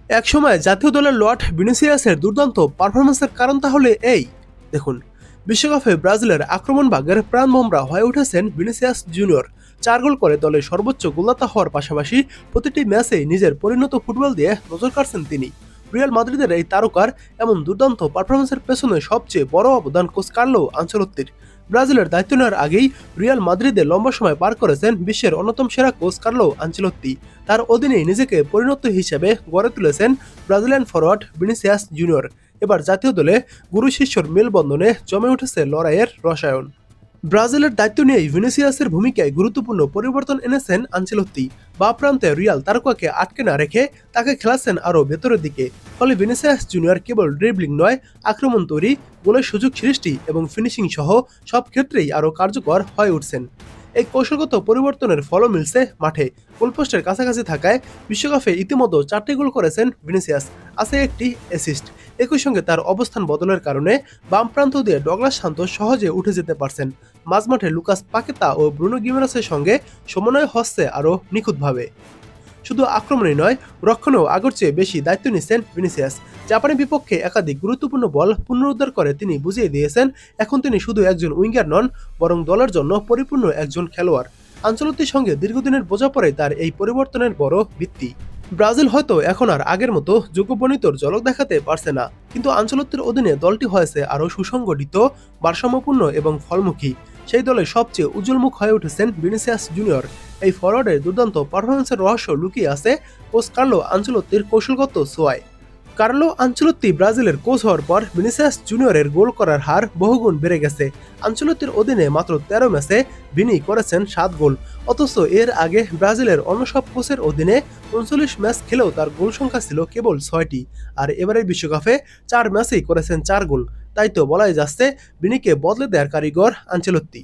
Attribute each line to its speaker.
Speaker 1: একসময় জাতীয় দলের লর্ড ভিনিসিয়াসের দুর্দান্ত পারফরম্যান্সের কারণ তাহলে এই দেখুন, বিশ্বকাপে ব্রাজিলের আক্রমণ ভাগের প্রাণভোমরা হয়ে উঠেছেন ভিনিসিয়াস জুনিয়র। 4 গোল করে দলের সর্বোচ্চ গোলদাতা হওয়ার পাশাপাশি প্রতিটি ম্যাচেই নিজের পরিণত ফুটবল দিয়ে নজর কাড়ছেন তিনি। রিয়াল মাদ্রিদের এই তারকার এমন দুর্দান্ত পারফরম্যান্সের পেছনে সবচেয়ে বড় অবদান কোচ কার্লো আনচেলত্তির। ব্রাজিলের দায়িত্ব নেওয়ার আগেই রিয়াল মাদ্রিদে লম্বা সময় পার করেছেন বিশ্বের অন্যতম সেরা কোচ কার্লো আনচেলত্তি। তার অধীনেই নিজেকে পরিণত হিসেবে গড়ে তুলেছেন ব্রাজিলিয়ান ফরওয়ার্ড ভিনিসিয়াস জুনিয়র। এবার জাতীয় দলে গুরু শিষ্যর মেলবন্ধনে জমে উঠেছে লড়াইয়ের রসায়ন। ব্রাজিলের দায়িত্ব নিয়েই ভিনিসিয়াসের ভূমিকায় গুরুত্বপূর্ণ পরিবর্তন এনেছেন আনচেলত্তি। বা প্রান্তে রিয়াল তারকাকে আটকে না রেখে তাকে খেলাচ্ছেন আরও ভেতরের দিকে। ফলে ভিনিসিয়াস জুনিয়র কেবল ড্রিবলিং নয়, আক্রমণ তৈরি, গোলের সুযোগ সৃষ্টি এবং ফিনিশিং সহ সব ক্ষেত্রেই আরও কার্যকর হয়ে উঠছেন। এই কৌশলগত পরিবর্তনের ফলও মিলছে মাঠে। গোলপোস্টের কাছাকাছি থাকায় বিশ্বকাপে ইতিমধ্যে 4টি গোল করেছেন ভিনিসিয়াস, আছে একটি অ্যাসিস্ট। একই সঙ্গে তার অবস্থান বদলের কারণে বাম প্রান্ত দিয়ে ডগলাস সান্তোস সহজে উঠে যেতে পারছেন। মাঝমাঠে লুকাস পাকেতা ও ব্রুনো গিমেরাসের সঙ্গে সমন্বয় হচ্ছে আরও নিখুঁতভাবে। শুধু আক্রমণই নয়, রক্ষণেও আগের চেয়ে বেশি দায়িত্ব নিচ্ছেন ভিনিসিয়াস। জাপানের বিপক্ষে একাধিক গুরুত্বপূর্ণ বল পুনরুদ্ধার করে তিনি বুঝিয়ে দিয়েছেন এখন তিনি শুধু একজন উইঙ্গার নন, বরং দলের জন্য পরিপূর্ণ একজন খেলোয়াড়। আনচেলত্তির সঙ্গে দীর্ঘদিনের বোঝাপড়াই তার এই পরিবর্তনের বড় ভিত্তি। ব্রাজিল হয়তো এখন আর আগের মতো যোগ্যবনিতর ঝলক দেখাতে পারছে না, কিন্তু আনচেলত্তির অধীনে দলটি হয়েছে আরও সুসংগঠিত, ভারসাম্যপূর্ণ এবং ফলমুখী। সেই দলে সবচেয়ে উজ্জ্বলমুখ হয়ে উঠেছেন ভিনিসিয়াস জুনিয়র। এই ফরওয়ার্ডের দুর্দান্ত পারফরম্যান্সের রহস্য লুকিয়ে আছে কোচ কার্লো আনচেলত্তির কৌশলগত ছোঁয়ায়। কার্লো আনচেলত্তি ব্রাজিলের কোচ হওয়ার পর ভিনিসিয়াস জুনিয়রের গোল করার হার বহুগুণ বেড়ে গেছে। আনচেলত্তির অধীনে মাত্র 13 ম্যাচে ভিনি করেছেন 7 গোল। অথচ এর আগে ব্রাজিলের অন্য সব কোচের অধীনে 39 ম্যাচ খেলেও তার গোল সংখ্যা ছিল কেবল 6টি। আর এবারের বিশ্বকাপে 4 ম্যাচেই করেছেন 4 গোল। তাই তো বলাই যাচ্ছে ভিনিকে বদলে দেওয়ার কারিগর আনচেলত্তি।